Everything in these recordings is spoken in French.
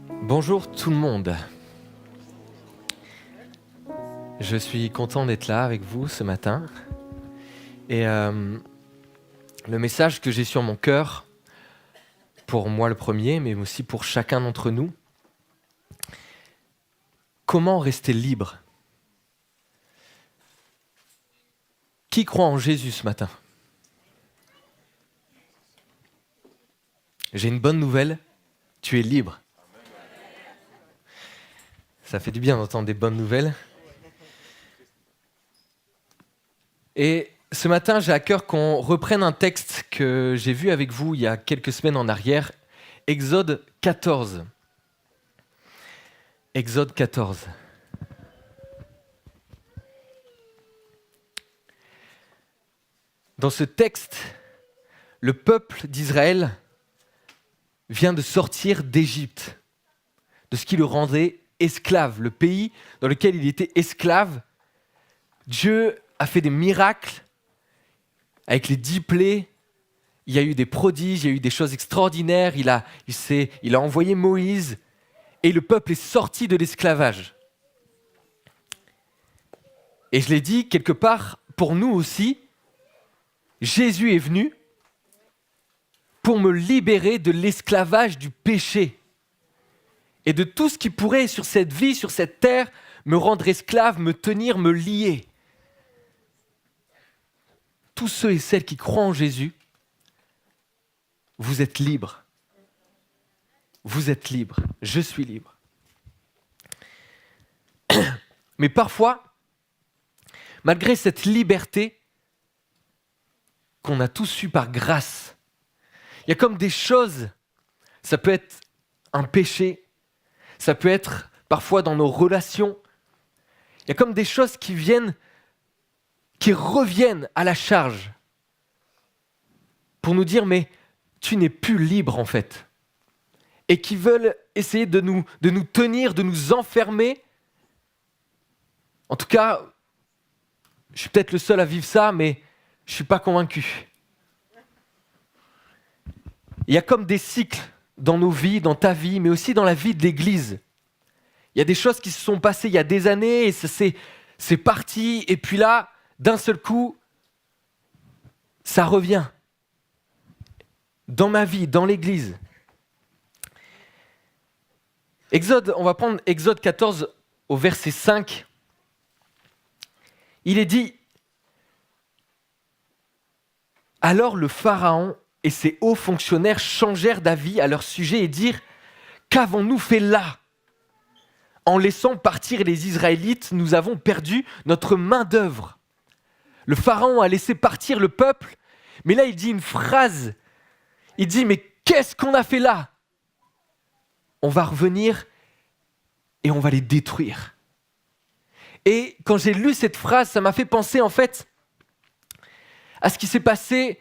Bonjour tout le monde. Je suis content d'être là avec vous ce matin. Et le message que j'ai sur mon cœur, pour moi le premier, mais aussi pour chacun d'entre nous, comment rester libre ? Qui croit en Jésus ce matin ? J'ai une bonne nouvelle, tu es libre. Ça fait du bien d'entendre des bonnes nouvelles. Et ce matin, j'ai à cœur qu'on reprenne un texte que j'ai vu avec vous il y a quelques semaines en arrière, Exode 14. Exode 14. Dans ce texte, le peuple d'Israël vient de sortir d'Égypte, de ce qui le rendait esclave, le pays dans lequel il était esclave. Dieu a fait des miracles avec les 10 plaies. Il y a eu des prodiges, il y a eu des choses extraordinaires. Il a envoyé Moïse et le peuple est sorti de l'esclavage. Et je l'ai dit, quelque part, pour nous aussi, Jésus est venu pour me libérer de l'esclavage du péché et de tout ce qui pourrait, sur cette vie, sur cette terre, me rendre esclave, me tenir, me lier. Tous ceux et celles qui croient en Jésus, vous êtes libres. Vous êtes libres. Je suis libre. Mais parfois, malgré cette liberté qu'on a tous eue par grâce, il y a comme des choses, ça peut être un péché, ça peut être parfois dans nos relations, il y a comme des choses qui reviennent à la charge pour nous dire mais tu n'es plus libre en fait, et qui veulent essayer de nous tenir, de nous enfermer. En tout cas, je suis peut-être le seul à vivre ça, mais je ne suis pas convaincu. Il y a comme des cycles dans nos vies, dans ta vie, mais aussi dans la vie de l'Église. Il y a des choses qui se sont passées il y a des années et c'est parti. Et puis là, d'un seul coup, ça revient. Dans ma vie, dans l'Église. On va prendre Exode 14 au verset 5. Il est dit « Alors le Pharaon et ses hauts fonctionnaires changèrent d'avis à leur sujet et dirent « Qu'avons-nous fait là ? En laissant partir les Israélites, nous avons perdu notre main-d'œuvre. » Le Pharaon a laissé partir le peuple, mais là il dit une phrase. Il dit « Mais qu'est-ce qu'on a fait là ? On va revenir et on va les détruire. » Et quand j'ai lu cette phrase, ça m'a fait penser en fait à ce qui s'est passé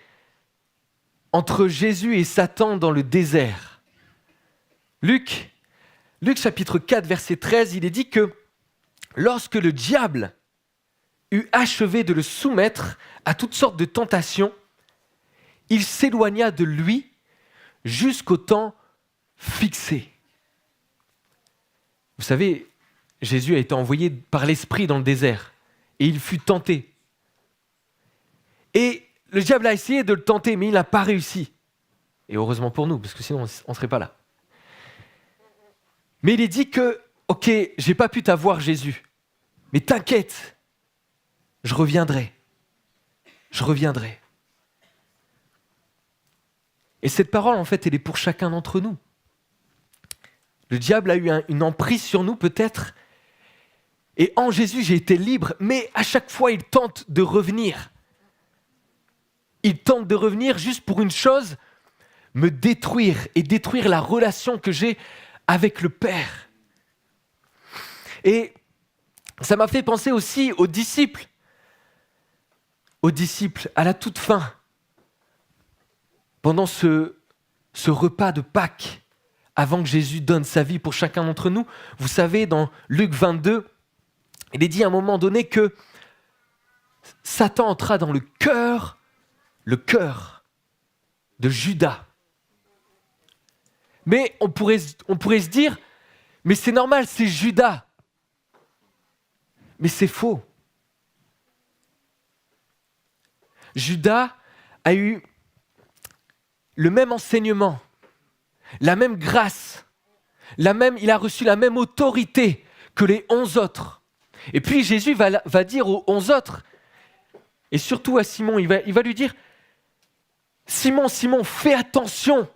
entre Jésus et Satan dans le désert. Luc chapitre 4, verset 13, il est dit que lorsque le diable eut achevé de le soumettre à toutes sortes de tentations, il s'éloigna de lui jusqu'au temps fixé. Vous savez, Jésus a été envoyé par l'Esprit dans le désert et il fut tenté. Et le diable a essayé de le tenter, mais il n'a pas réussi. Et heureusement pour nous, parce que sinon on ne serait pas là. Mais il est dit que, ok, j'ai pas pu t'avoir Jésus, mais t'inquiète, je reviendrai. Je reviendrai. Et cette parole, en fait, elle est pour chacun d'entre nous. Le diable a eu une emprise sur nous, peut-être, et en Jésus, j'ai été libre, mais à chaque fois, il tente de revenir. Il tente de revenir juste pour une chose, me détruire et détruire la relation que j'ai avec le Père. Et ça m'a fait penser aussi aux disciples, à la toute fin, pendant ce repas de Pâques, avant que Jésus donne sa vie pour chacun d'entre nous. Vous savez, dans Luc 22, il est dit à un moment donné que Satan entra dans le cœur de Judas. Mais on pourrait se dire, Mais c'est normal, c'est Judas. Mais c'est faux. Judas a eu le même enseignement, la même grâce, il a reçu la même autorité que les 11 autres. Et puis Jésus va dire aux 11 autres, et surtout à Simon, il va lui dire, Simon, Simon, fais attention.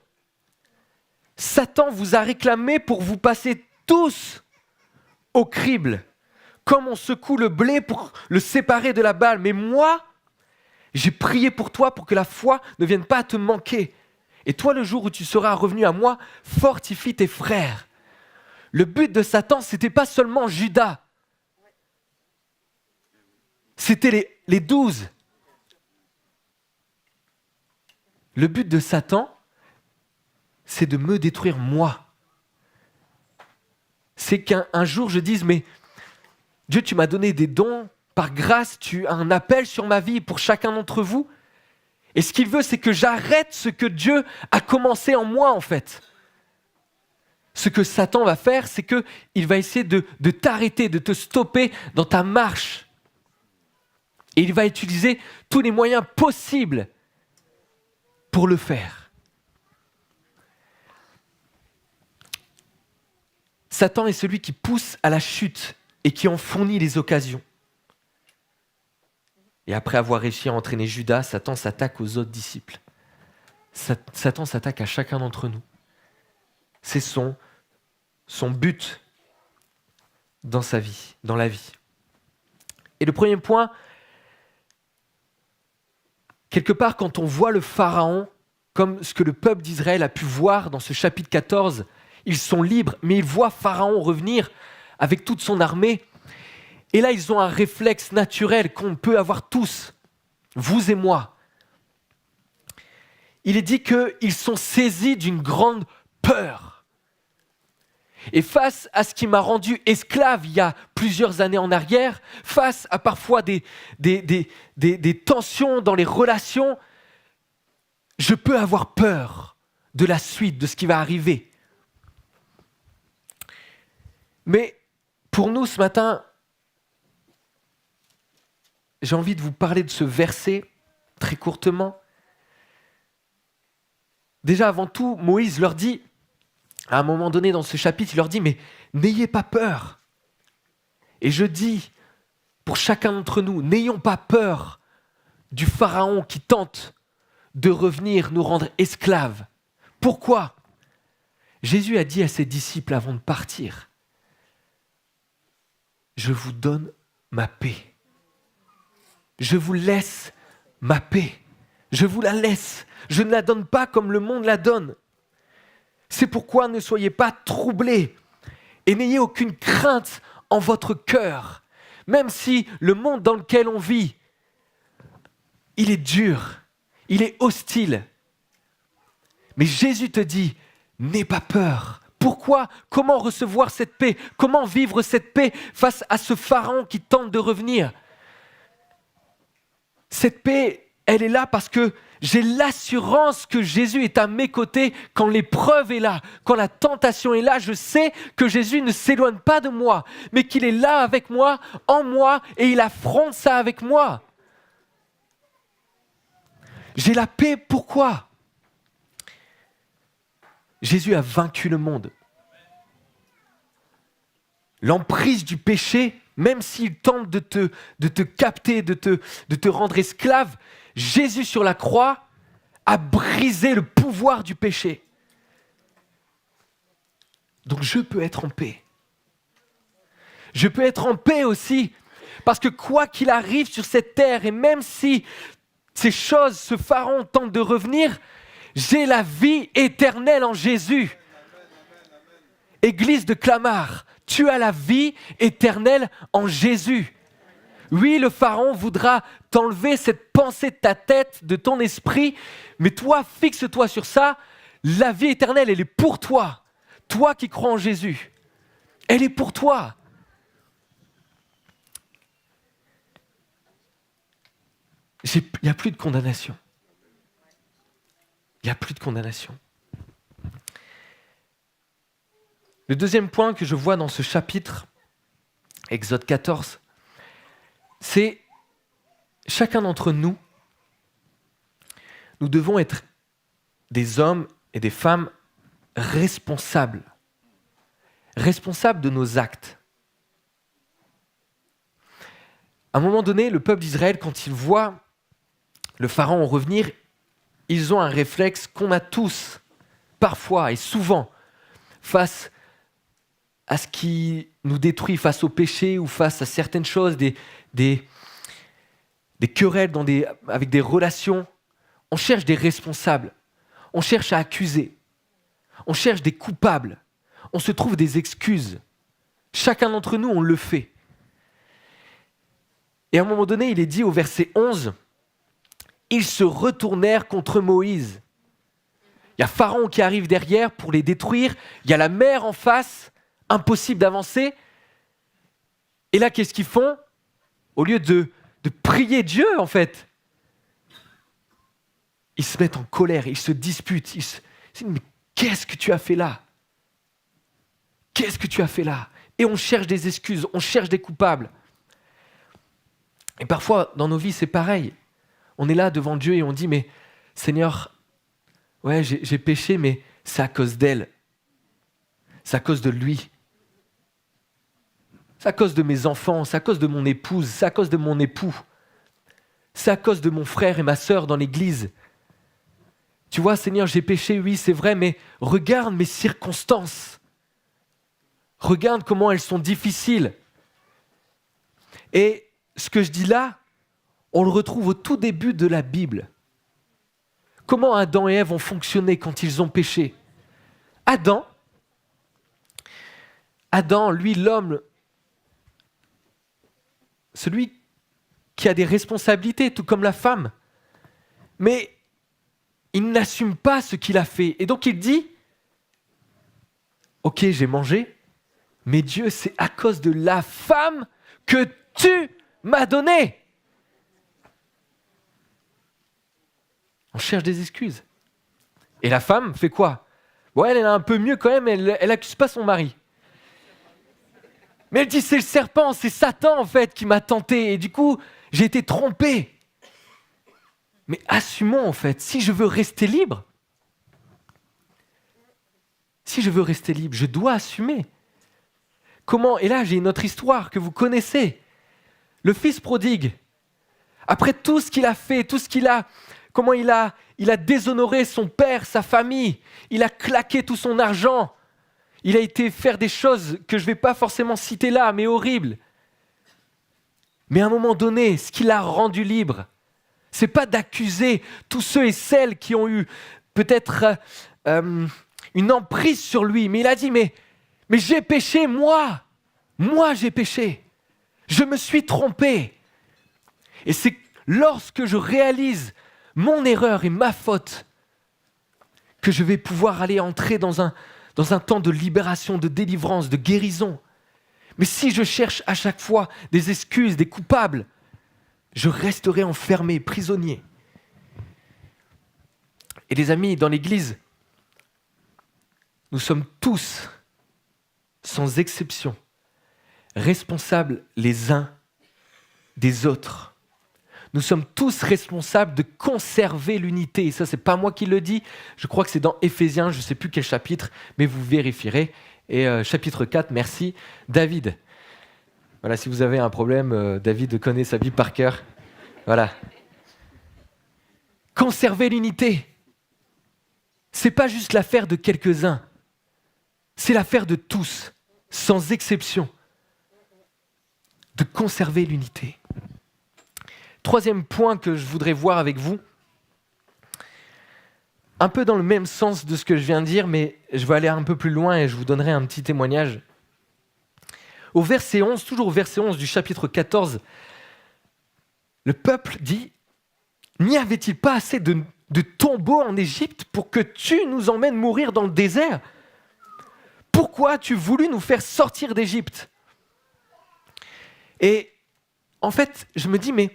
Satan vous a réclamé pour vous passer tous au crible, comme on secoue le blé pour le séparer de la balle. Mais moi, j'ai prié pour toi pour que la foi ne vienne pas à te manquer. Et toi, le jour où tu seras revenu à moi, fortifie tes frères. Le but de Satan, ce n'était pas seulement Judas. C'était les 12. Le but de Satan, c'est de me détruire moi. C'est qu'un jour je dise, mais Dieu, tu m'as donné des dons, par grâce, tu as un appel sur ma vie pour chacun d'entre vous. Et ce qu'il veut, c'est que j'arrête ce que Dieu a commencé en moi, en fait. Ce que Satan va faire, c'est qu'il va essayer de t'arrêter, de te stopper dans ta marche. Et il va utiliser tous les moyens possibles pour le faire. Satan est celui qui pousse à la chute et qui en fournit les occasions. Et après avoir réussi à entraîner Judas, Satan s'attaque aux autres disciples. Satan s'attaque à chacun d'entre nous. C'est son but dans sa vie, dans la vie. Et le premier point, quelque part, quand on voit le Pharaon, comme ce que le peuple d'Israël a pu voir dans ce chapitre 14, ils sont libres, mais ils voient Pharaon revenir avec toute son armée. Et là, ils ont un réflexe naturel qu'on peut avoir tous, vous et moi. Il est dit qu'ils sont saisis d'une grande peur. Et face à ce qui m'a rendu esclave il y a plusieurs années en arrière, face à parfois des tensions dans les relations, je peux avoir peur de la suite, de ce qui va arriver. Mais pour nous ce matin, j'ai envie de vous parler de ce verset très courtement. Déjà avant tout, Moïse leur dit, à un moment donné dans ce chapitre, il leur dit, mais n'ayez pas peur. Et je dis, pour chacun d'entre nous, n'ayons pas peur du Pharaon qui tente de revenir nous rendre esclaves. Pourquoi ? Jésus a dit à ses disciples avant de partir, je vous donne ma paix. Je vous laisse ma paix. Je vous la laisse. Je ne la donne pas comme le monde la donne. C'est pourquoi ne soyez pas troublés et n'ayez aucune crainte en votre cœur. Même si le monde dans lequel on vit, il est dur, il est hostile. Mais Jésus te dit, n'aie pas peur. Pourquoi ? Comment recevoir cette paix ? Comment vivre cette paix face à ce Pharaon qui tente de revenir ? Cette paix, elle est là parce que j'ai l'assurance que Jésus est à mes côtés quand l'épreuve est là, quand la tentation est là. Je sais que Jésus ne s'éloigne pas de moi, mais qu'il est là avec moi, en moi, et il affronte ça avec moi. J'ai la paix, pourquoi ? Jésus a vaincu le monde. L'emprise du péché, même s'il tente de te capter, de te rendre esclave, Jésus sur la croix a brisé le pouvoir du péché. Donc je peux être en paix. Je peux être en paix aussi, parce que quoi qu'il arrive sur cette terre, et même si ces choses, ce Pharaon tente de revenir, j'ai la vie éternelle en Jésus. Église de Clamart, tu as la vie éternelle en Jésus. Oui, le Pharaon voudra t'enlever cette pensée de ta tête, de ton esprit, mais toi, fixe-toi sur ça. La vie éternelle, elle est pour toi. Toi qui crois en Jésus, elle est pour toi. Il n'y a plus de condamnation. Il n'y a plus de condamnation. Le deuxième point que je vois dans ce chapitre, Exode 14, c'est chacun d'entre nous, nous devons être des hommes et des femmes responsables de nos actes. À un moment donné, le peuple d'Israël, quand il voit le pharaon revenir, ils ont un réflexe qu'on a tous, parfois et souvent, face à ce qui nous détruit, face au péché ou face à certaines choses, des querelles avec des relations. On cherche des responsables, on cherche à accuser, on cherche des coupables, on se trouve des excuses. Chacun d'entre nous, on le fait. Et à un moment donné, il est dit au verset 11, « Ils se retournèrent contre Moïse. » Il y a Pharaon qui arrive derrière pour les détruire, il y a la mer en face, impossible d'avancer. Et là, qu'est-ce qu'ils font ? Au lieu de prier Dieu, en fait, ils se mettent en colère, ils se disputent. Ils se disent, mais qu'est-ce que tu as fait là ? Qu'est-ce que tu as fait là ? Et on cherche des excuses, on cherche des coupables. Et parfois, dans nos vies, c'est pareil. On est là devant Dieu et on dit, mais Seigneur, ouais, j'ai péché, mais c'est à cause d'elle. C'est à cause de lui. C'est à cause de mes enfants, c'est à cause de mon épouse, c'est à cause de mon époux. C'est à cause de mon frère et ma sœur dans l'église. Tu vois, Seigneur, j'ai péché, oui, c'est vrai, mais regarde mes circonstances. Regarde comment elles sont difficiles. Et ce que je dis là, on le retrouve au tout début de la Bible. Comment Adam et Ève ont fonctionné quand ils ont péché ? Adam, lui, l'homme, celui qui a des responsabilités, tout comme la femme, mais il n'assume pas ce qu'il a fait. Et donc il dit, ok, j'ai mangé, mais Dieu, c'est à cause de la femme que tu m'as donnée. On cherche des excuses. Et la femme fait quoi ? Ouais, elle est un peu mieux quand même, elle accuse pas son mari. Mais elle dit, c'est le serpent, c'est Satan en fait qui m'a tenté. Et du coup, j'ai été trompée. Mais assumons en fait, si je veux rester libre, je dois assumer. Comment ? Et là, j'ai une autre histoire que vous connaissez. Le fils prodigue, après tout ce qu'il a fait, comment il a déshonoré son père, sa famille, il a claqué tout son argent, il a été faire des choses que je ne vais pas forcément citer là, mais horribles. Mais à un moment donné, ce qui l'a rendu libre, c'est pas d'accuser tous ceux et celles qui ont eu peut-être une emprise sur lui, mais il a dit, mais j'ai péché, moi j'ai péché, je me suis trompé. Et c'est lorsque je réalise mon erreur et ma faute que je vais pouvoir aller entrer dans un temps de libération, de délivrance, de guérison. Mais si je cherche à chaque fois des excuses, des coupables, je resterai enfermé, prisonnier. Et les amis, dans l'Église, nous sommes tous, sans exception, responsables les uns des autres. Nous sommes tous responsables de conserver l'unité. Et ça, c'est pas moi qui le dis. Je crois que c'est dans Éphésiens, je ne sais plus quel chapitre, mais vous vérifierez. Et chapitre 4, merci. David. Voilà, si vous avez un problème, David connaît sa Bible par cœur. Voilà. Conserver l'unité. C'est pas juste l'affaire de quelques-uns. C'est l'affaire de tous, sans exception. De conserver l'unité. Troisième point que je voudrais voir avec vous, un peu dans le même sens de ce que je viens de dire, mais je vais aller un peu plus loin et je vous donnerai un petit témoignage. Au verset 11, toujours au verset 11 du chapitre 14, le peuple dit « N'y avait-il pas assez de tombeaux en Égypte pour que tu nous emmènes mourir dans le désert ? Pourquoi as-tu voulu nous faire sortir d'Égypte ?» Et en fait, je me dis, mais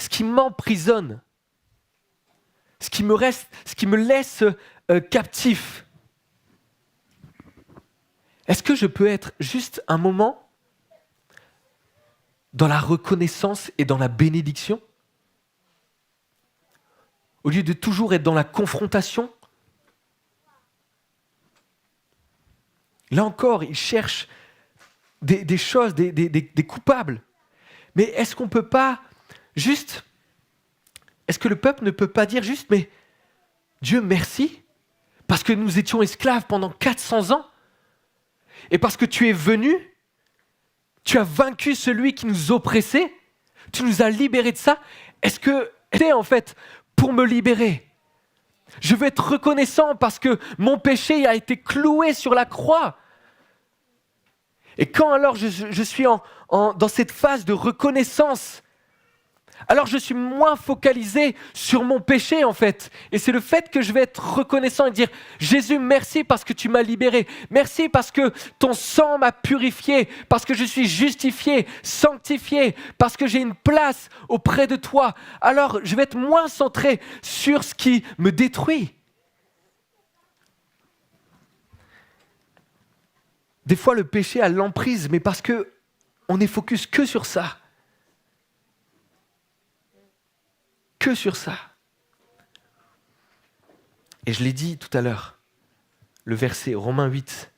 ce qui m'emprisonne, ce qui me laisse captif, Est-ce que je peux être juste un moment dans la reconnaissance et dans la bénédiction, au lieu de toujours être dans la confrontation? Là encore, il cherche des choses, des coupables. Mais est-ce qu'on peut pas juste... Est-ce que le peuple ne peut pas dire juste, mais Dieu merci, parce que nous étions esclaves pendant 400 ans, et parce que tu es venu, tu as vaincu celui qui nous oppressait, tu nous as libérés de ça. Est-ce que c'est en fait pour me libérer? Je veux être reconnaissant parce que mon péché a été cloué sur la croix. Et quand alors je suis dans cette phase de reconnaissance, alors je suis moins focalisé sur mon péché en fait. Et c'est le fait que je vais être reconnaissant et dire « Jésus, merci parce que tu m'as libéré. Merci parce que ton sang m'a purifié, parce que je suis justifié, sanctifié, parce que j'ai une place auprès de toi. » Alors je vais être moins centré sur ce qui me détruit. Des fois, le péché a l'emprise, mais parce qu'on est focus que sur ça. Que sur ça. Et je l'ai dit tout à l'heure, le verset Romains 8.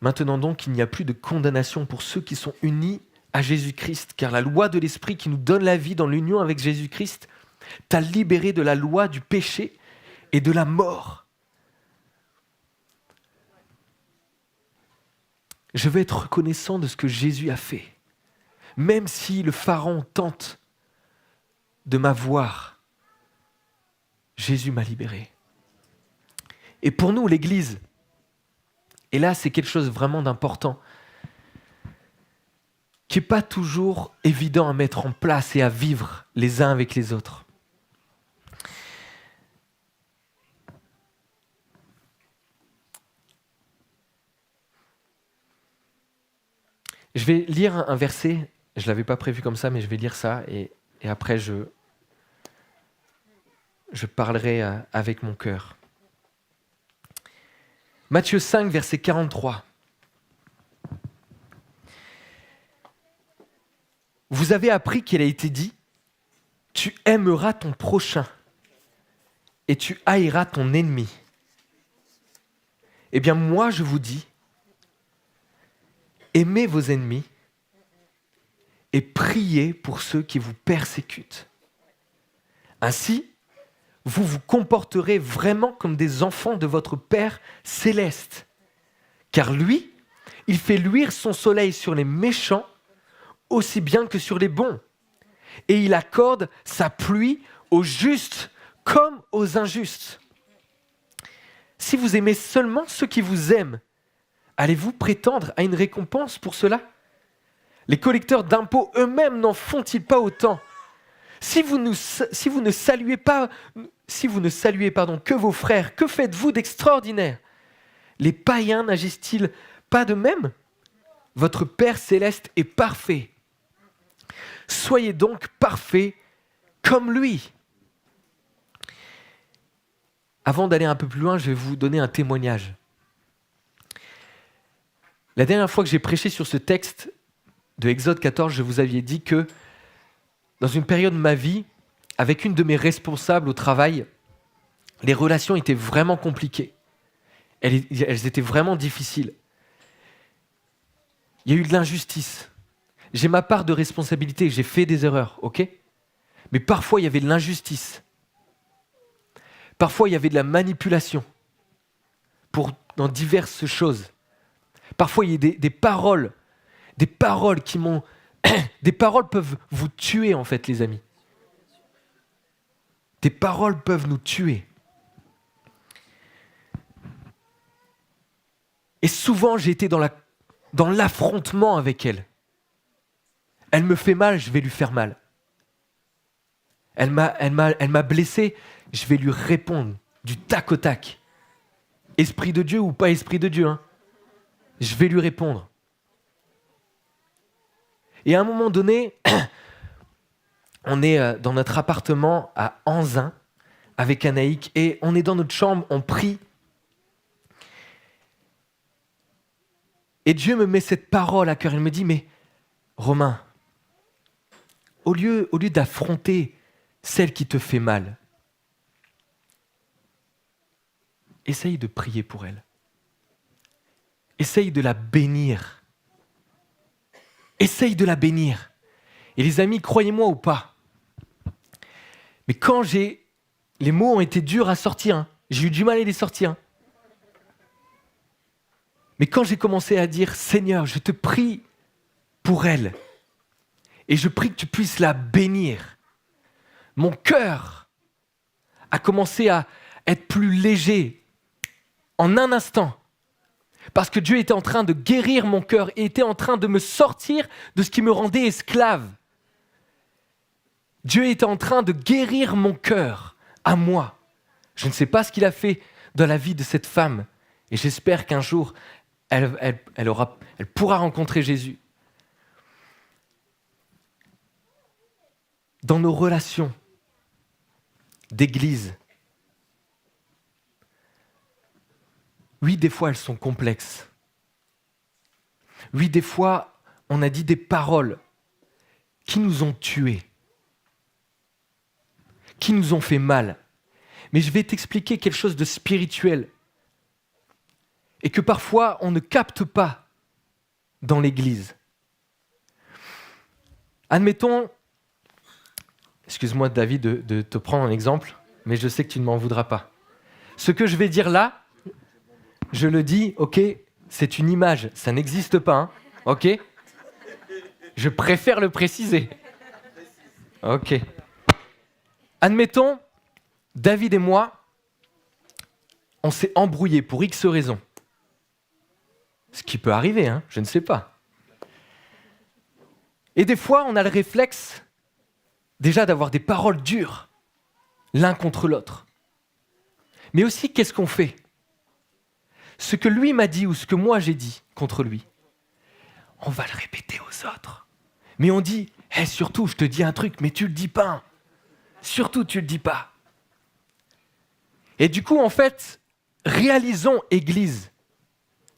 Maintenant donc, il n'y a plus de condamnation pour ceux qui sont unis à Jésus-Christ, car la loi de l'Esprit qui nous donne la vie dans l'union avec Jésus-Christ t'a libéré de la loi du péché et de la mort. Je veux être reconnaissant de ce que Jésus a fait, même si le Pharaon tente de m'avoir, Jésus m'a libéré. Et pour nous, l'Église, et là c'est quelque chose vraiment d'important, qui n'est pas toujours évident à mettre en place et à vivre les uns avec les autres. Je vais lire un verset, je ne l'avais pas prévu comme ça, mais je vais lire ça, et après je parlerai avec mon cœur. Matthieu 5, verset 43. Vous avez appris qu'il a été dit, tu aimeras ton prochain et tu haïras ton ennemi. Eh bien, moi, je vous dis, aimez vos ennemis et priez pour ceux qui vous persécutent. Ainsi, vous vous comporterez vraiment comme des enfants de votre Père céleste. Car lui, il fait luire son soleil sur les méchants aussi bien que sur les bons. Et il accorde sa pluie aux justes comme aux injustes. Si vous aimez seulement ceux qui vous aiment, allez-vous prétendre à une récompense pour cela? Les collecteurs d'impôts eux-mêmes n'en font-ils pas autant? Si vous ne saluez que vos frères, que faites-vous d'extraordinaire? Les païens n'agissent-ils pas de même? Votre Père céleste est parfait. Soyez donc parfaits comme lui. Avant d'aller un peu plus loin, je vais vous donner un témoignage. La dernière fois que j'ai prêché sur ce texte de Exode 14, je vous avais dit que dans une période de ma vie, avec une de mes responsables au travail, les relations étaient vraiment compliquées. Elles étaient vraiment difficiles. Il y a eu de l'injustice. J'ai ma part de responsabilité, j'ai fait des erreurs, ok? Mais parfois, il y avait de l'injustice. Parfois, il y avait de la manipulation dans diverses choses. Parfois, il y a des paroles qui m'ont... Des paroles peuvent vous tuer, en fait, les amis. Des paroles peuvent nous tuer. Et souvent, j'ai été dans l'affrontement avec elle. Elle me fait mal, je vais lui faire mal. Elle m'a blessé, je vais lui répondre du tac au tac. Esprit de Dieu ou pas esprit de Dieu, hein. Je vais lui répondre. Et à un moment donné, on est dans notre appartement à Anzin avec Anaïk et on est dans notre chambre, on prie. Et Dieu me met cette parole à cœur. Il me dit, mais Romain, au lieu d'affronter celle qui te fait mal, essaye de prier pour elle. Essaye de la bénir. Essaye de la bénir. Et les amis, croyez-moi ou pas, mais quand les mots ont été durs à sortir, hein, j'ai eu du mal à les sortir. Hein. Mais quand j'ai commencé à dire, Seigneur, je te prie pour elle, et je prie que tu puisses la bénir, mon cœur a commencé à être plus léger en un instant. Parce que Dieu était en train de guérir mon cœur et était en train de me sortir de ce qui me rendait esclave. Dieu était en train de guérir mon cœur à moi. Je ne sais pas ce qu'il a fait dans la vie de cette femme. Et j'espère qu'un jour, elle pourra rencontrer Jésus. Dans nos relations d'église, oui, des fois, elles sont complexes. Oui, des fois, on a dit des paroles qui nous ont tués, qui nous ont fait mal. Mais je vais t'expliquer quelque chose de spirituel et que parfois, on ne capte pas dans l'Église. Admettons, excuse-moi David de te prendre un exemple, mais je sais que tu ne m'en voudras pas. Ce que je vais dire là, je le dis, ok, c'est une image, ça n'existe pas, hein, ok ? Je préfère le préciser. Ok. Admettons, David et moi, on s'est embrouillés pour X raisons. Ce qui peut arriver, hein, je ne sais pas. Et des fois, on a le réflexe déjà d'avoir des paroles dures, l'un contre l'autre. Mais aussi, qu'est-ce qu'on fait ? Ce que lui m'a dit ou ce que moi j'ai dit contre lui, on va le répéter aux autres. Mais on dit, hey, surtout, je te dis un truc, mais tu le dis pas. Surtout, tu le dis pas. Et du coup, en fait, réalisons Église.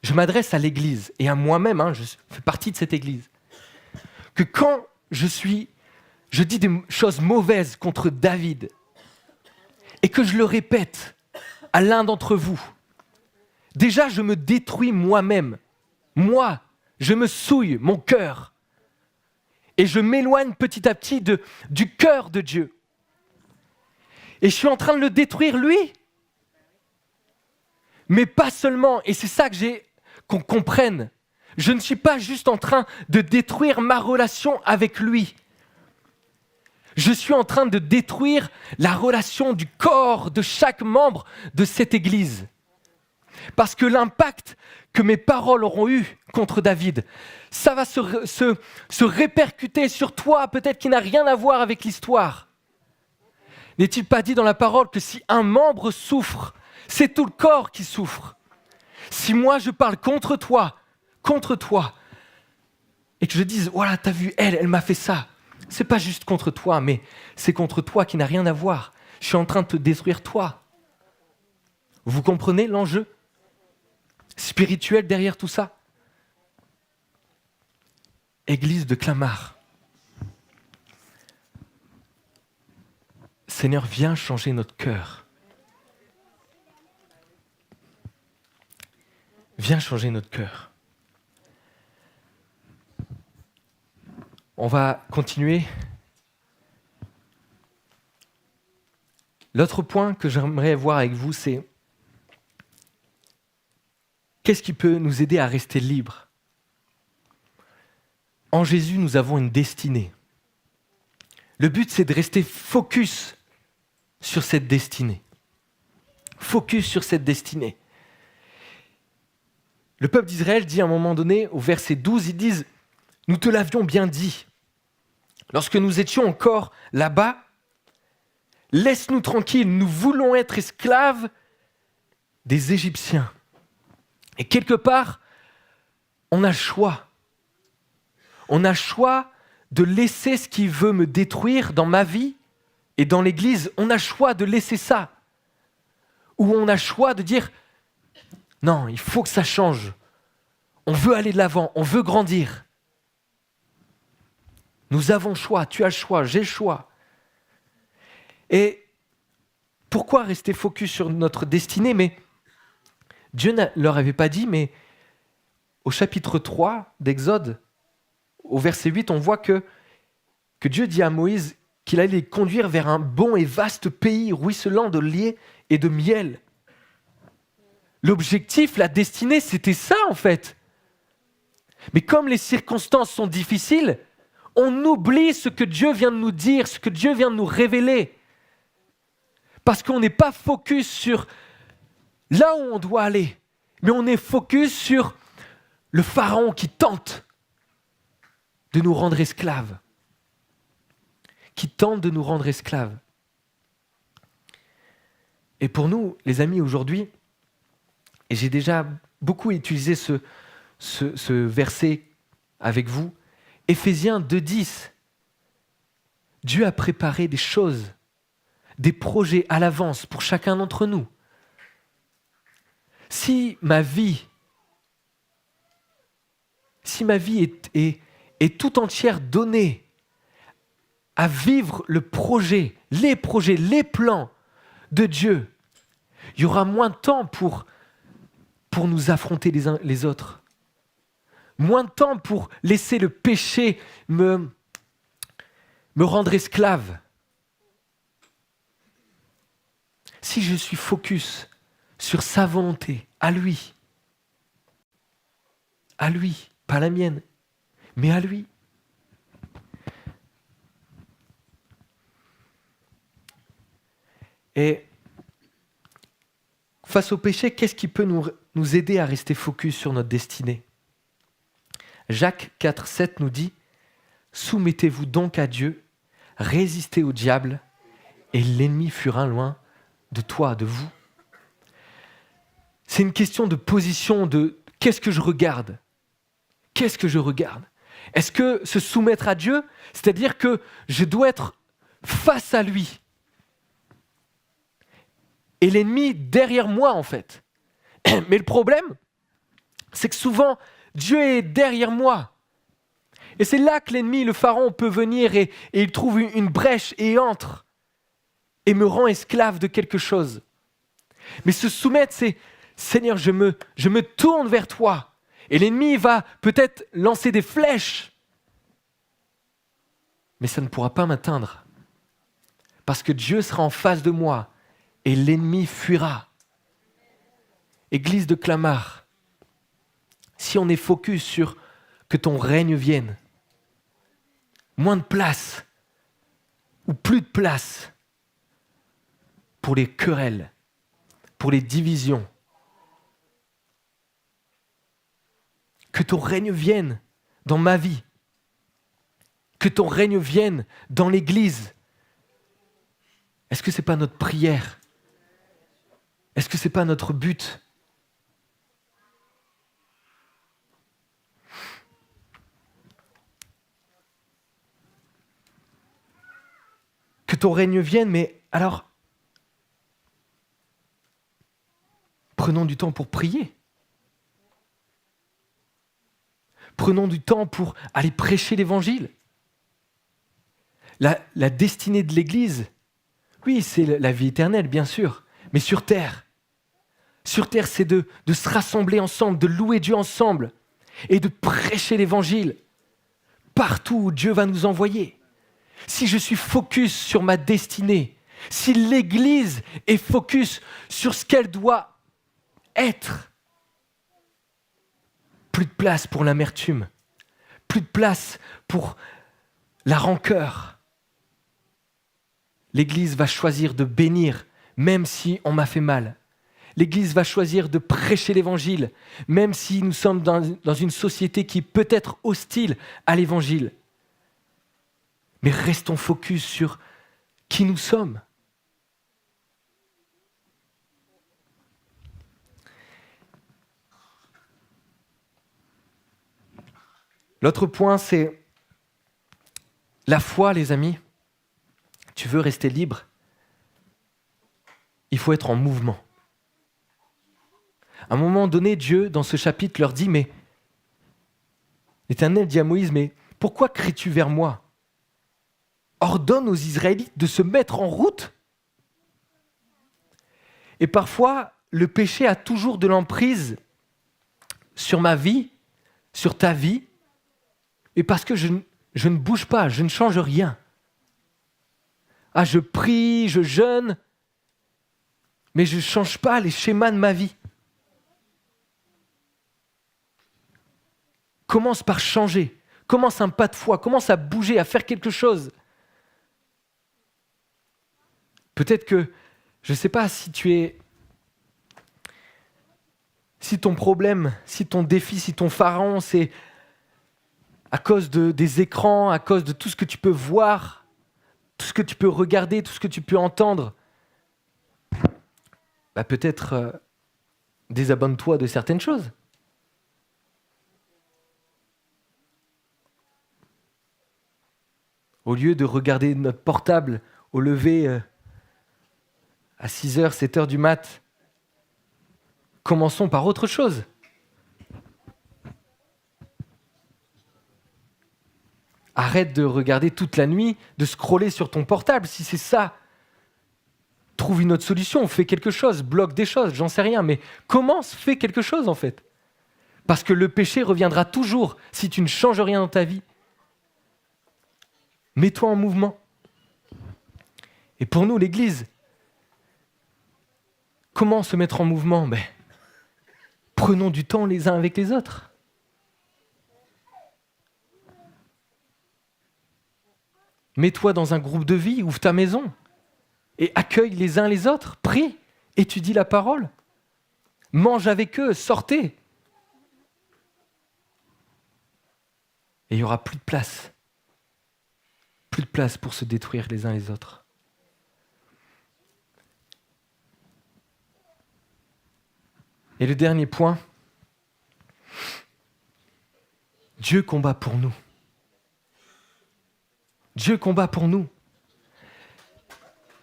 Je m'adresse à l'Église et à moi-même, hein, je fais partie de cette Église. Que quand je dis des choses mauvaises contre David et que je le répète à l'un d'entre vous, déjà, je me détruis moi-même. Moi, je me souille mon cœur. Et je m'éloigne petit à petit du cœur de Dieu. Et je suis en train de le détruire, lui. Mais pas seulement, et c'est ça qu'on comprenne. Je ne suis pas juste en train de détruire ma relation avec lui. Je suis en train de détruire la relation du corps de chaque membre de cette Église. Parce que l'impact que mes paroles auront eu contre David, ça va se répercuter sur toi, peut-être qui n'a rien à voir avec l'histoire. N'est-il pas dit dans la parole que si un membre souffre, c'est tout le corps qui souffre. Si moi je parle contre toi, et que je dise, voilà, t'as vu, elle m'a fait ça, c'est pas juste contre toi, mais c'est contre toi qui n'a rien à voir. Je suis en train de te détruire toi. Vous comprenez l'enjeu spirituel derrière tout ça ? Église de Clamart. Seigneur, viens changer notre cœur. Viens changer notre cœur. On va continuer. L'autre point que j'aimerais voir avec vous, c'est qu'est-ce qui peut nous aider à rester libres ? En Jésus, nous avons une destinée. Le but, c'est de rester focus sur cette destinée. Focus sur cette destinée. Le peuple d'Israël dit à un moment donné, au verset 12, ils disent « Nous te l'avions bien dit, lorsque nous étions encore là-bas, laisse-nous tranquilles, nous voulons être esclaves des Égyptiens. » Et quelque part, on a le choix. On a le choix de laisser ce qui veut me détruire dans ma vie et dans l'Église. On a le choix de laisser ça. Ou on a le choix de dire, non, il faut que ça change. On veut aller de l'avant, on veut grandir. Nous avons le choix, tu as le choix, j'ai le choix. Et pourquoi rester focus sur notre destinée? Mais Dieu ne leur avait pas dit, mais au chapitre 3 d'Exode, au verset 8, on voit que Dieu dit à Moïse qu'il allait les conduire vers un bon et vaste pays ruisselant de lait et de miel. L'objectif, la destinée, c'était ça en fait. Mais comme les circonstances sont difficiles, on oublie ce que Dieu vient de nous dire, ce que Dieu vient de nous révéler. Parce qu'on n'est pas focus sur là où on doit aller, mais on est focus sur le pharaon qui tente de nous rendre esclaves. Qui tente de nous rendre esclaves. Et pour nous, les amis, aujourd'hui, et j'ai déjà beaucoup utilisé ce verset avec vous, Éphésiens 2:10. Dieu a préparé des choses, des projets à l'avance pour chacun d'entre nous. Si ma vie est tout entière donnée à vivre le projet, les plans de Dieu, il y aura moins de temps pour nous affronter les uns les autres. Moins de temps pour laisser le péché me rendre esclave. Si je suis focus sur sa volonté, à lui, pas la mienne, mais à lui. Et face au péché, qu'est-ce qui peut nous aider à rester focus sur notre destinée? Jacques 4,7 nous dit « Soumettez-vous donc à Dieu, résistez au diable, et l'ennemi fuira loin de toi, de vous. » C'est une question de position, de qu'est-ce que je regarde? Qu'est-ce que je regarde? Est-ce que se soumettre à Dieu, c'est-à-dire que je dois être face à lui et l'ennemi derrière moi en fait. Mais le problème, c'est que souvent, Dieu est derrière moi. Et c'est là que l'ennemi, le pharaon, peut venir et il trouve une brèche et entre et me rend esclave de quelque chose. Mais se soumettre, c'est Seigneur, je me tourne vers toi. Et l'ennemi va peut-être lancer des flèches, mais ça ne pourra pas m'atteindre. Parce que Dieu sera en face de moi et l'ennemi fuira. Église de Clamart, si on est focus sur que ton règne vienne, moins de place ou plus de place pour les querelles, pour les divisions, que ton règne vienne dans ma vie, que ton règne vienne dans l'Église. Est-ce que ce n'est pas notre prière? Est-ce que ce n'est pas notre but? Que ton règne vienne, mais alors, prenons du temps pour prier. Prenons du temps pour aller prêcher l'Évangile. La destinée de l'Église, oui, c'est la vie éternelle, bien sûr, mais sur terre. Sur terre, c'est de se rassembler ensemble, de louer Dieu ensemble et de prêcher l'Évangile partout où Dieu va nous envoyer. Si je suis focus sur ma destinée, si l'Église est focus sur ce qu'elle doit être, plus de place pour l'amertume, plus de place pour la rancœur. L'Église va choisir de bénir même si on m'a fait mal. L'Église va choisir de prêcher l'Évangile même si nous sommes dans une société qui peut être hostile à l'Évangile. Mais restons focus sur qui nous sommes. L'autre point, c'est la foi, les amis. Tu veux rester libre? Il faut être en mouvement. À un moment donné, Dieu, dans ce chapitre, leur dit, mais L'Éternel dit à Moïse, mais pourquoi cries-tu vers moi ? Ordonne aux Israélites de se mettre en route. Et parfois, le péché a toujours de l'emprise sur ma vie, sur ta vie, et parce que je ne bouge pas, je ne change rien. Ah, je prie, je jeûne, mais je ne change pas les schémas de ma vie. Commence par changer, commence un pas de foi, commence à bouger, à faire quelque chose. Peut-être que, je ne sais pas si ton problème, si ton défi, si ton pharaon, c'est à cause des écrans, à cause de tout ce que tu peux voir, tout ce que tu peux regarder, tout ce que tu peux entendre. Peut-être désabonne-toi de certaines choses. Au lieu de regarder notre portable au lever à 6h, 7h du mat, commençons par autre chose. Arrête de regarder toute la nuit, de scroller sur ton portable. Si c'est ça, trouve une autre solution, fais quelque chose, bloque des choses, j'en sais rien, mais commence, fais quelque chose en fait. Parce que le péché reviendra toujours si tu ne changes rien dans ta vie. Mets-toi en mouvement. Et pour nous, l'Église, comment se mettre en mouvement ? Prenons du temps les uns avec les autres. Mets-toi dans un groupe de vie, ouvre ta maison et accueille les uns les autres. Prie, étudie la parole. Mange avec eux, sortez. Et il n'y aura plus de place. Plus de place pour se détruire les uns les autres. Et le dernier point, Dieu combat pour nous. Dieu combat pour nous.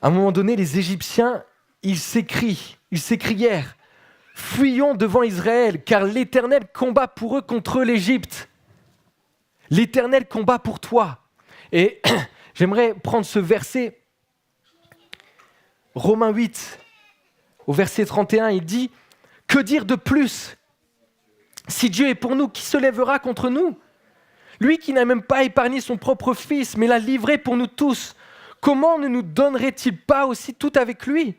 À un moment donné, les Égyptiens, ils s'écrièrent, « Fuyons devant Israël, car l'Éternel combat pour eux contre l'Égypte. » L'Éternel combat pour toi. Et j'aimerais prendre ce verset, Romains 8, au verset 31, il dit, « Que dire de plus ? Si Dieu est pour nous, qui se lèvera contre nous ? Lui qui n'a même pas épargné son propre fils, mais l'a livré pour nous tous, comment ne nous donnerait-il pas aussi tout avec lui ?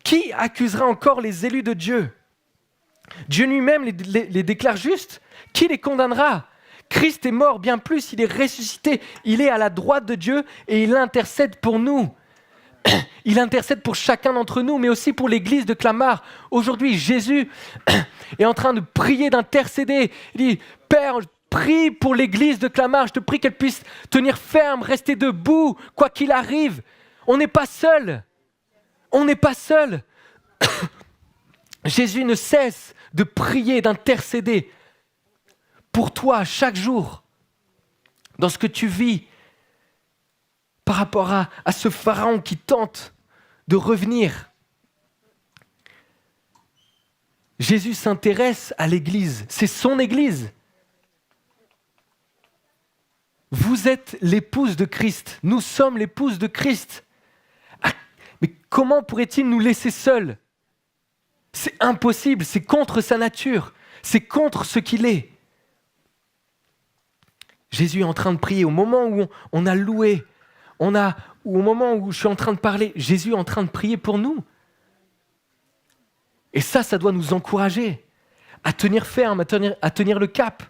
Qui accusera encore les élus de Dieu ? Dieu lui-même les déclare justes. Qui les condamnera ? Christ est mort, bien plus, il est ressuscité. Il est à la droite de Dieu et il intercède pour nous. Il intercède pour chacun d'entre nous, mais aussi pour l'église de Clamart. Aujourd'hui, Jésus est en train de prier, d'intercéder. Il dit, « Père, prie pour l'église de Clamart. Je te prie qu'elle puisse tenir ferme, rester debout, quoi qu'il arrive. » On n'est pas seul. On n'est pas seul. Jésus ne cesse de prier, d'intercéder pour toi chaque jour, dans ce que tu vis, par rapport à ce pharaon qui tente de revenir. Jésus s'intéresse à l'Église, c'est son Église. Vous êtes l'épouse de Christ, nous sommes l'épouse de Christ. Ah, mais comment pourrait-il nous laisser seuls ? C'est impossible, c'est contre sa nature, c'est contre ce qu'il est. Jésus est en train de prier, au moment où on a loué, ou au moment où je suis en train de parler, Jésus est en train de prier pour nous. Et ça doit nous encourager à tenir ferme, à tenir le cap.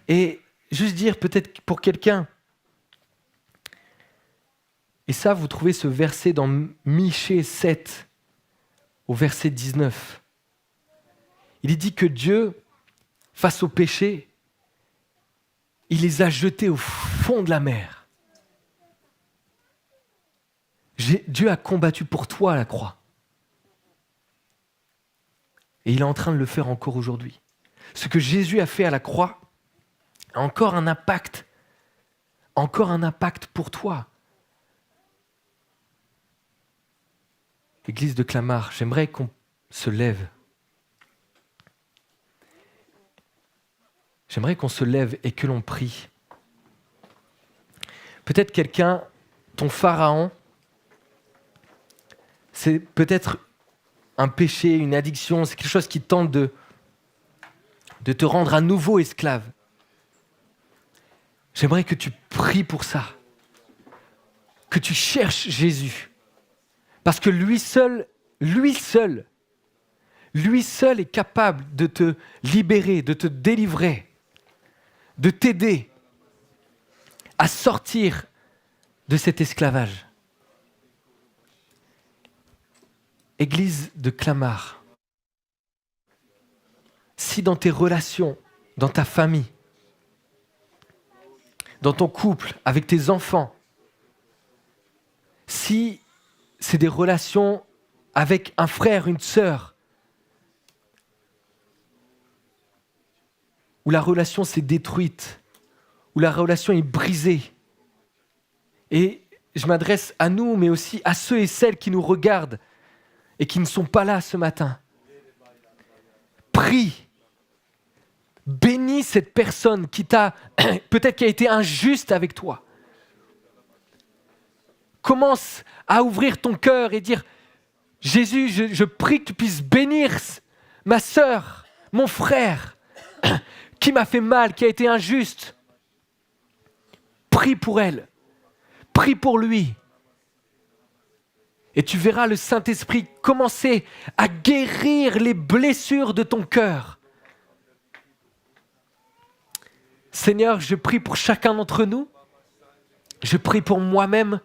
Et juste dire peut-être pour quelqu'un, et ça vous trouvez ce verset dans Michée 7, au verset 19. Il est dit que Dieu, face au péché, il les a jetés au fond de la mer. Dieu a combattu pour toi à la croix. Et il est en train de le faire encore aujourd'hui. Ce que Jésus a fait à la croix a encore un impact pour toi. Église de Clamart, j'aimerais qu'on se lève. J'aimerais qu'on se lève et que l'on prie. Peut-être quelqu'un, ton pharaon, c'est peut-être un péché, une addiction, c'est quelque chose qui tente de te rendre à nouveau esclave. J'aimerais que tu pries pour ça, que tu cherches Jésus, parce que lui seul est capable de te libérer, de te délivrer, de t'aider à sortir de cet esclavage. Église de Clamart, si dans tes relations, dans ta famille, dans ton couple, avec tes enfants, si c'est des relations avec un frère, une sœur, où la relation s'est détruite, où la relation est brisée, et je m'adresse à nous, mais aussi à ceux et celles qui nous regardent et qui ne sont pas là ce matin. Prie. Bénis cette personne qui peut-être qui a été injuste avec toi. Commence à ouvrir ton cœur et dire, Jésus, je prie que tu puisses bénir ma sœur, mon frère, qui m'a fait mal, qui a été injuste. Prie pour elle. Prie pour lui. Et tu verras le Saint-Esprit commencer à guérir les blessures de ton cœur. Seigneur, je prie pour chacun d'entre nous. Je prie pour moi-même.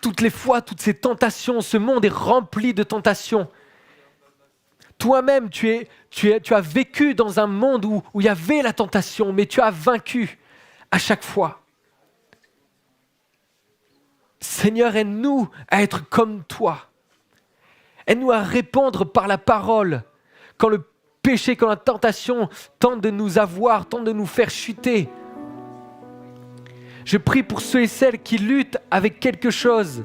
Toutes les fois, toutes ces tentations, ce monde est rempli de tentations. Toi-même, tu as vécu dans un monde où il y avait la tentation, mais tu as vaincu à chaque fois. Seigneur, aide-nous à être comme toi. Aide-nous à répondre par la parole quand le péché, quand la tentation tente de nous avoir, tente de nous faire chuter. Je prie pour ceux et celles qui luttent avec quelque chose.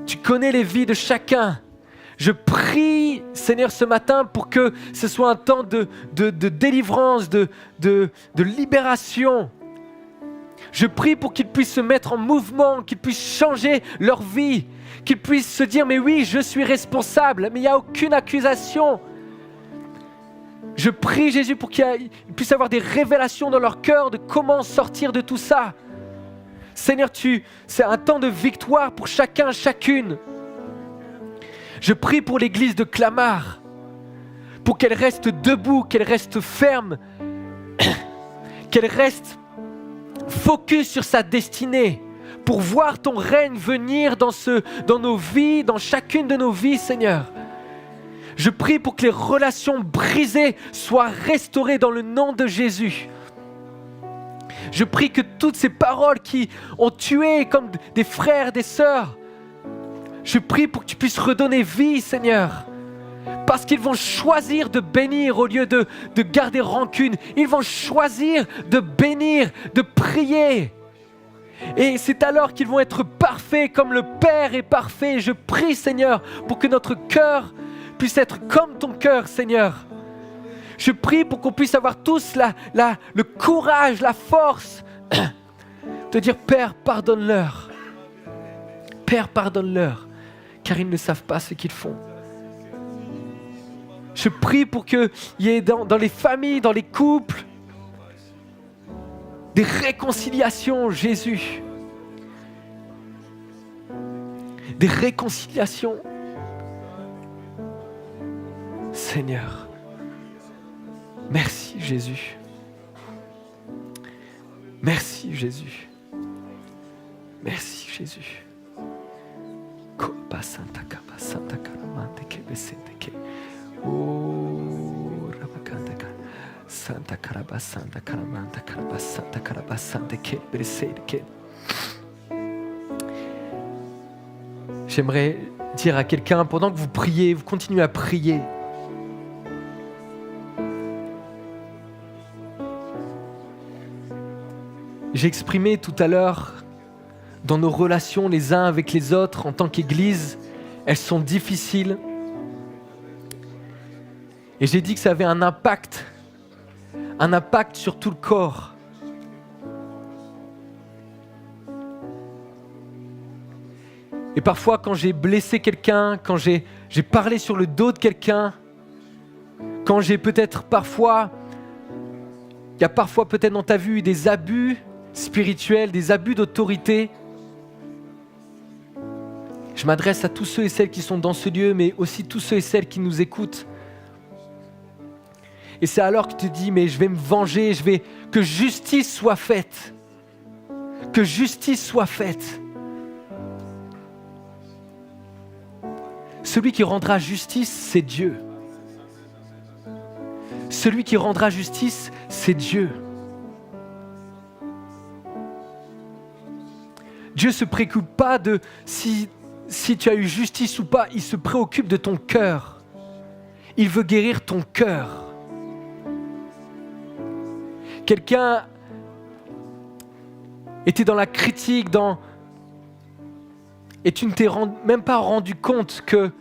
Tu connais les vies de chacun. Je prie, Seigneur, ce matin pour que ce soit un temps de délivrance, de libération. Je prie pour qu'ils puissent se mettre en mouvement, qu'ils puissent changer leur vie, qu'ils puissent se dire « Mais oui, je suis responsable, mais il n'y a aucune accusation. » Je prie, Jésus, pour qu'ils puissent avoir des révélations dans leur cœur de comment sortir de tout ça. Seigneur, c'est un temps de victoire pour chacun, chacune. Je prie pour l'église de Clamart, pour qu'elle reste debout, qu'elle reste ferme, qu'elle reste focus sur sa destinée, pour voir ton règne venir dans nos vies, dans chacune de nos vies, Seigneur. Je prie pour que les relations brisées soient restaurées dans le nom de Jésus. Je prie que toutes ces paroles qui ont tué comme des frères, des sœurs, je prie pour que tu puisses redonner vie, Seigneur. Parce qu'ils vont choisir de bénir au lieu de garder rancune. Ils vont choisir de bénir, de prier. Et c'est alors qu'ils vont être parfaits comme le Père est parfait. Je prie, Seigneur, pour que notre cœur puisse être comme ton cœur, Seigneur. Je prie pour qu'on puisse avoir tous le courage, la force de dire, Père, pardonne-leur. Père, pardonne-leur, car ils ne savent pas ce qu'ils font. Je prie pour qu'il y ait dans les familles, dans les couples, des réconciliations, Jésus. Des réconciliations. Seigneur, merci Jésus. Merci Jésus. Merci Jésus. J'aimerais dire à quelqu'un, pendant que vous priez, vous continuez à prier. J'ai exprimé tout à l'heure, dans nos relations les uns avec les autres en tant qu'Église, elles sont difficiles. Et j'ai dit que ça avait un impact sur tout le corps. Et parfois, quand j'ai blessé quelqu'un, quand j'ai parlé sur le dos de quelqu'un, quand j'ai peut-être parfois, il y a parfois peut-être dans ta vie eu des abus spirituels, des abus d'autorité. Je m'adresse à tous ceux et celles qui sont dans ce lieu, mais aussi tous ceux et celles qui nous écoutent. Et c'est alors que tu te dis, mais je vais me venger, que justice soit faite. Que justice soit faite. Celui qui rendra justice, c'est Dieu. Celui qui rendra justice, c'est Dieu. Dieu ne se préoccupe pas de si tu as eu justice ou pas, il se préoccupe de ton cœur. Il veut guérir ton cœur. Quelqu'un était dans la critique, et tu ne t'es même pas rendu compte que,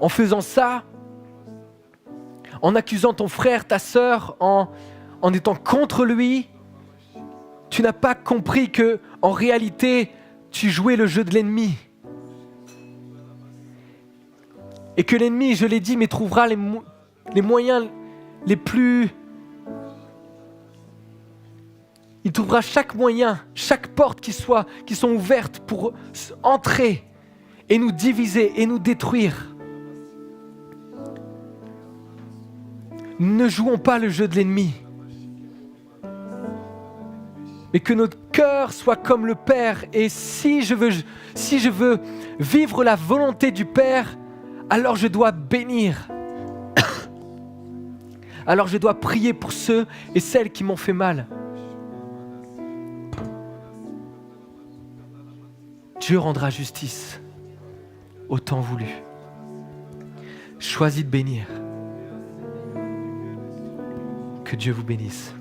en faisant ça, en accusant ton frère, ta sœur, en étant contre lui, tu n'as pas compris que, en réalité, tu jouais le jeu de l'ennemi. Et que l'ennemi, je l'ai dit, mais trouvera les moyens les plus... Il trouvera chaque moyen, chaque porte qui sont ouvertes pour entrer et nous diviser et nous détruire. Ne jouons pas le jeu de l'ennemi. Mais que notre cœur soit comme le Père. Et si je veux vivre la volonté du Père, alors je dois bénir. Alors je dois prier pour ceux et celles qui m'ont fait mal. Dieu rendra justice au temps voulu. Choisis de bénir. Que Dieu vous bénisse.